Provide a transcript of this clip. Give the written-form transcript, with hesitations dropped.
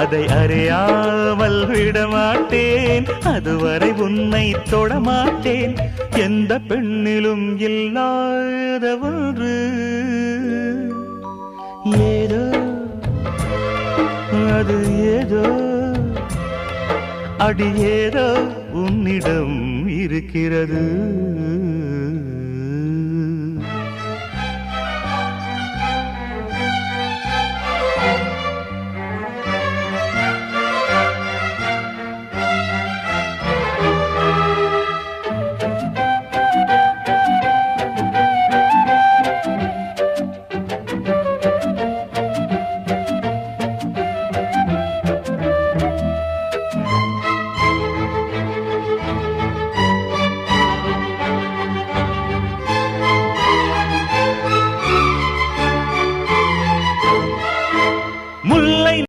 அதை அறியாமல் விடமாட்டேன், அதுவரை உன்னை தொடமாட்டேன். எந்த பெண்ணிலும் இல்லாத ஒன்று ஏதோ, அது ஏதோ அடி ஏதோ உன்னிடம் இருக்கிறது.